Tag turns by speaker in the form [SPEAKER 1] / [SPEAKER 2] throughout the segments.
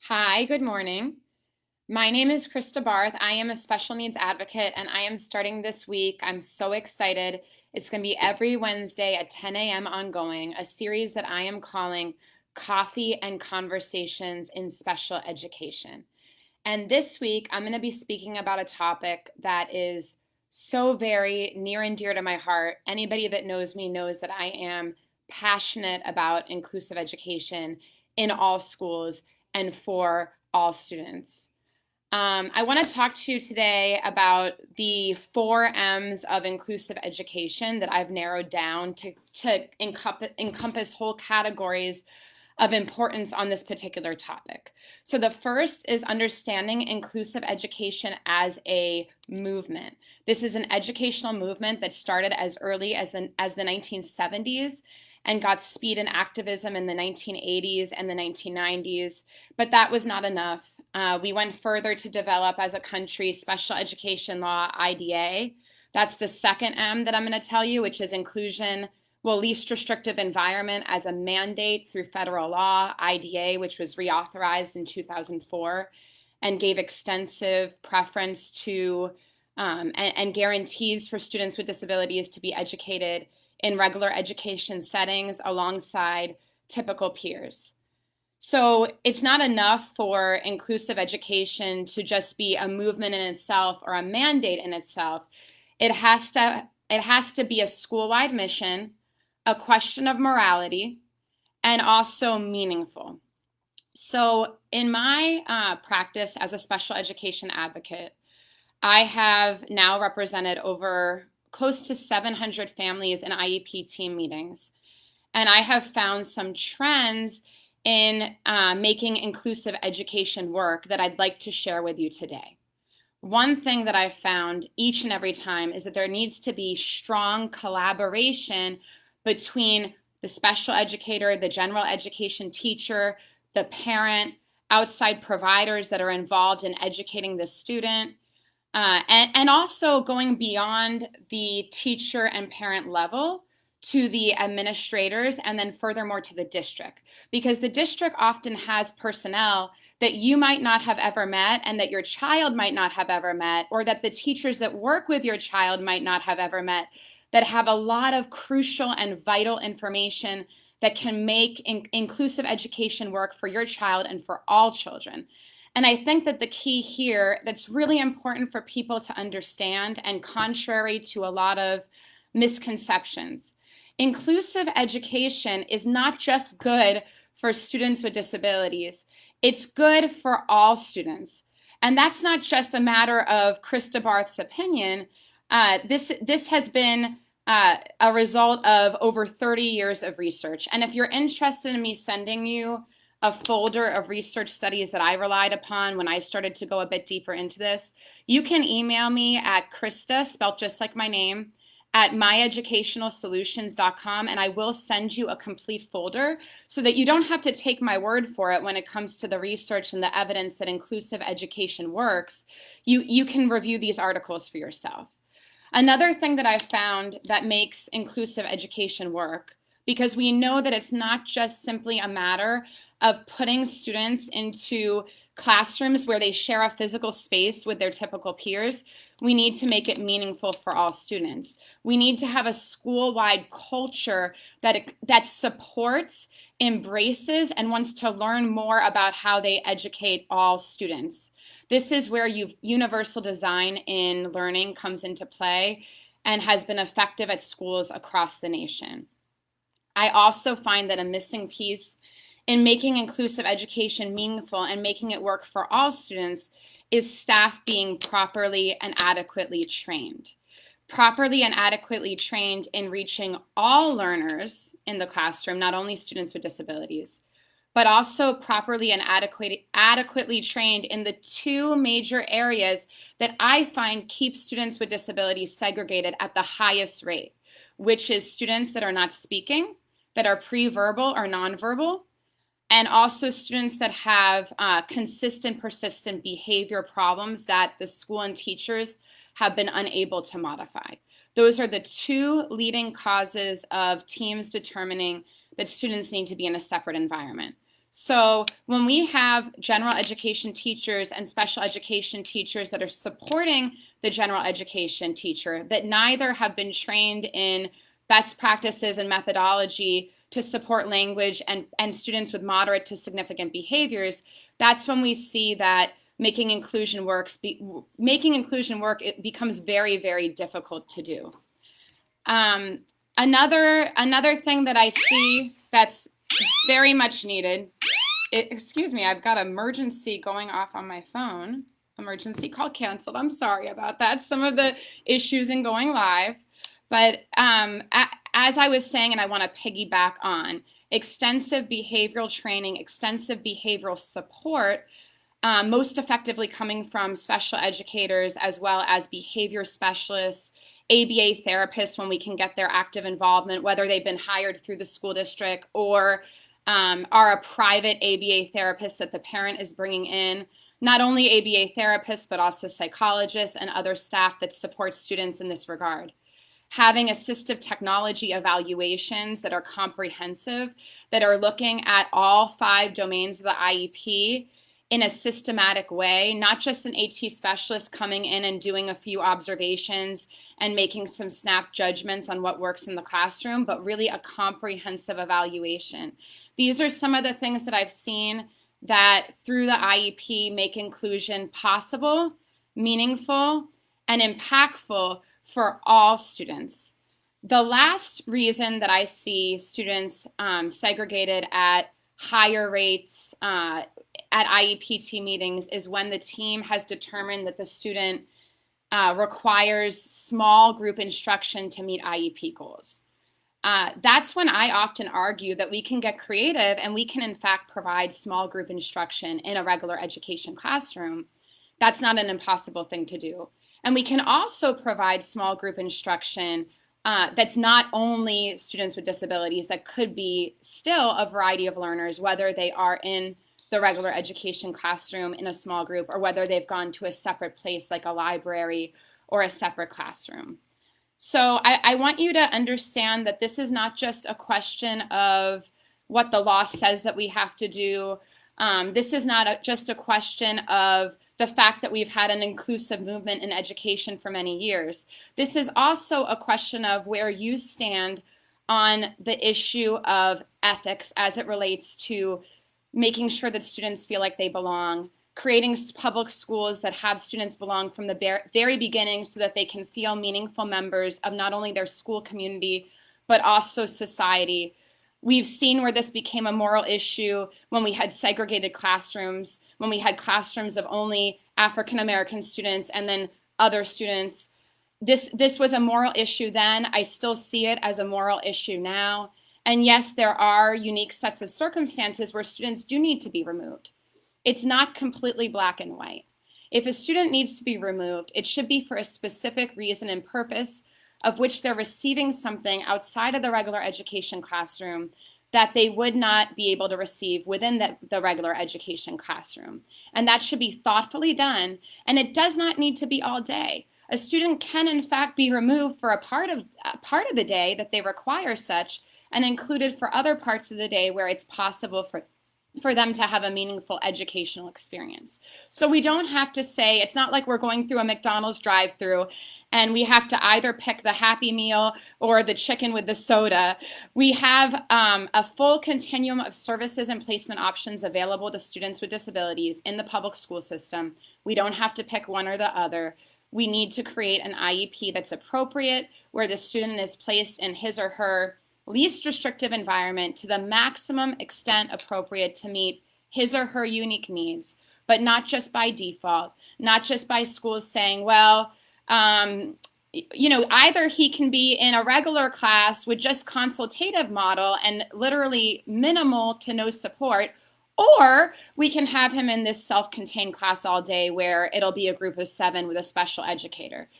[SPEAKER 1] Hi, good morning. My name is Krista Barth. I am a special needs advocate and I am starting this week. I'm so excited. It's going to be every Wednesday at 10 a.m. ongoing, a series that I am calling Coffee and Conversations in Special Education. And this week, I'm going to be speaking about a topic that is so very near and dear to my heart. Anybody that knows me knows that I am passionate about inclusive education in all schools and for all students. I want to talk to you today about the 4 M's of inclusive education that I've narrowed down to encompass whole categories of importance on this particular topic. So the first is understanding inclusive education as a movement. This is an educational movement that started as early as the 1970s and got speed and activism in the 1980s and the 1990s, but that was not enough. We went further to develop as a country special education law, IDA. That's the second M that I'm going to tell you, which is inclusion, least restrictive environment as a mandate through federal law, IDA, which was reauthorized in 2004 and gave extensive preference to and guarantees for students with disabilities to be educated in regular education settings alongside typical peers. So it's not enough for inclusive education to just be a movement in itself or a mandate in itself. It has to be a school-wide mission, a question of morality, and also meaningful. So in my practice as a special education advocate, I have now represented over close to 700 families in IEP team meetings. And I have found some trends in making inclusive education work that I'd like to share with you today. One thing that I've found each and every time is that there needs to be strong collaboration between the special educator, the general education teacher, the parent, outside providers that are involved in educating the student, and also going beyond the teacher and parent level to the administrators and then furthermore to the district. Because the district often has personnel that you might not have ever met and that your child might not have ever met, or that the teachers that work with your child might not have ever met, that have a lot of crucial and vital information that can make inclusive education work for your child and for all children. And I think that the key here that's really important for people to understand, and contrary to a lot of misconceptions, inclusive education is not just good for students with disabilities. It's good for all students. And that's not just a matter of Krista Barth's opinion. This has been a result of over 30 years of research. And if you're interested in me sending you a folder of research studies that I relied upon when I started to go a bit deeper into this, you can email me at Krista, spelled just like my name, at myeducationalsolutions.com, and I will send you a complete folder so that you don't have to take my word for it when it comes to the research and the evidence that inclusive education works. You can review these articles for yourself. Another thing that I've found that makes inclusive education work, because we know that it's not just simply a matter of putting students into classrooms where they share a physical space with their typical peers. We need to make it meaningful for all students. We need to have a school-wide culture that supports, embraces, and wants to learn more about how they educate all students. This is where universal design in learning comes into play and has been effective at schools across the nation. I also find that a missing piece in making inclusive education meaningful and making it work for all students is staff being properly and adequately trained. Properly and adequately trained in reaching all learners in the classroom, not only students with disabilities, but also properly and adequately trained in the two major areas that I find keep students with disabilities segregated at the highest rate, which is students that are not speaking, that are pre-verbal or nonverbal, and also students that have consistent, persistent behavior problems that the school and teachers have been unable to modify. Those are the two leading causes of teams determining that students need to be in a separate environment. So when we have general education teachers and special education teachers that are supporting the general education teacher that neither have been trained in best practices and methodology to support language and students with moderate to significant behaviors, that's when we see that making inclusion work, it becomes very, very difficult to do. Another thing that I see that's very much needed. Excuse me, I've got emergency going off on my phone. Emergency call canceled. I'm sorry about that. Some of the issues in going live. But as I was saying, and I want to piggyback on, extensive behavioral training, extensive behavioral support, most effectively coming from special educators as well as behavior specialists, ABA therapists when we can get their active involvement, whether they've been hired through the school district or are a private ABA therapist that the parent is bringing in. Not only ABA therapists, but also psychologists and other staff that support students in this regard. Having assistive technology evaluations that are comprehensive, that are looking at all 5 domains of the IEP in a systematic way, not just an AT specialist coming in and doing a few observations and making some snap judgments on what works in the classroom, but really a comprehensive evaluation. These are some of the things that I've seen that through the IEP make inclusion possible, meaningful, and impactful for all students. The last reason that I see students segregated at higher rates at IEPT meetings is when the team has determined that the student requires small group instruction to meet IEP goals. That's when I often argue that we can get creative and we can in fact provide small group instruction in a regular education classroom. That's not an impossible thing to do. And we can also provide small group instruction that's not only students with disabilities, that could be still a variety of learners, whether they are in the regular education classroom in a small group or whether they've gone to a separate place like a library or a separate classroom. So I want you to understand that this is not just a question of what the law says that we have to do. This is not just a question of the fact that we've had an inclusive movement in education for many years. This is also a question of where you stand on the issue of ethics as it relates to making sure that students feel like they belong, creating public schools that have students belong from the very beginning so that they can feel meaningful members of not only their school community, but also society. We've seen where this became a moral issue when we had segregated classrooms, when we had classrooms of only African American students and then other students. This was a moral issue then. I still see it as a moral issue now. And yes, there are unique sets of circumstances where students do need to be removed. It's not completely black and white. If a student needs to be removed, it should be for a specific reason and purpose of which they're receiving something outside of the regular education classroom that they would not be able to receive within the regular education classroom. And that should be thoughtfully done, and it does not need to be all day. A student can in fact be removed for a part of the day that they require such, and included for other parts of the day where it's possible for them to have a meaningful educational experience. So we don't have to say, it's not like we're going through a McDonald's drive-through and we have to either pick the Happy Meal or the chicken with the soda. We have a full continuum of services and placement options available to students with disabilities in the public school system. We don't have to pick one or the other. We need to create an IEP that's appropriate, where the student is placed in his or her least restrictive environment to the maximum extent appropriate to meet his or her unique needs, but not just by default, not just by schools saying, well, either he can be in a regular class with just consultative model and literally minimal to no support, or we can have him in this self-contained class all day where it'll be a group of 7 with a special educator.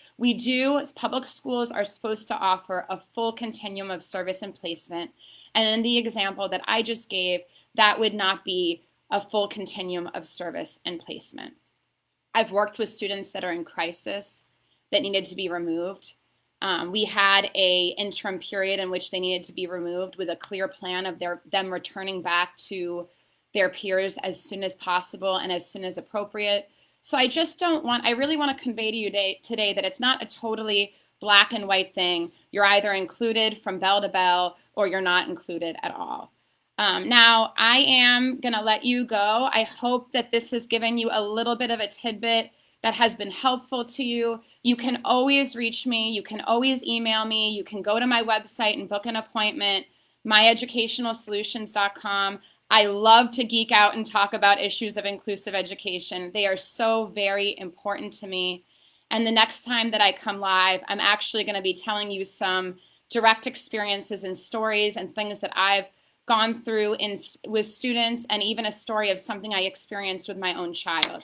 [SPEAKER 1] Public schools are supposed to offer a full continuum of service and placement. And in the example that I just gave, that would not be a full continuum of service and placement. I've worked with students that are in crisis that needed to be removed. We had an interim period in which they needed to be removed with a clear plan of them returning back to their peers as soon as possible and as soon as appropriate. So I really want to convey to you today that it's not a totally black and white thing. You're either included from bell to bell or you're not included at all. Now, I am going to let you go. I hope that this has given you a little bit of a tidbit that has been helpful to you. You can always reach me. You can always email me. You can go to my website and book an appointment, myeducationalsolutions.com. I love to geek out and talk about issues of inclusive education. They are so very important to me. And the next time that I come live, I'm actually going to be telling you some direct experiences and stories and things that I've gone through with students, and even a story of something I experienced with my own child.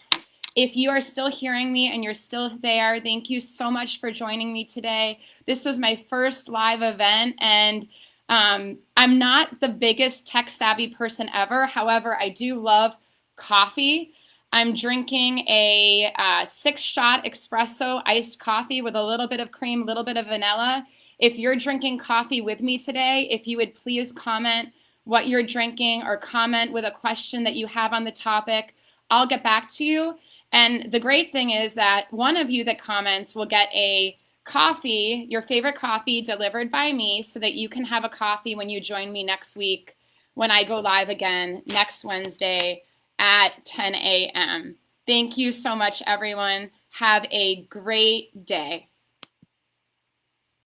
[SPEAKER 1] If you are still hearing me and you're still there, thank you so much for joining me today. This was my first live event, and I'm not the biggest tech-savvy person ever. However, I do love coffee. I'm drinking a 6-shot espresso iced coffee with a little bit of cream, a little bit of vanilla. If you're drinking coffee with me today, if you would please comment what you're drinking or comment with a question that you have on the topic, I'll get back to you. And the great thing is that one of you that comments will get a coffee, your favorite coffee, delivered by me so that you can have a coffee when you join me next week when I go live again next Wednesday at 10 a.m. Thank you so much, everyone. Have a great day.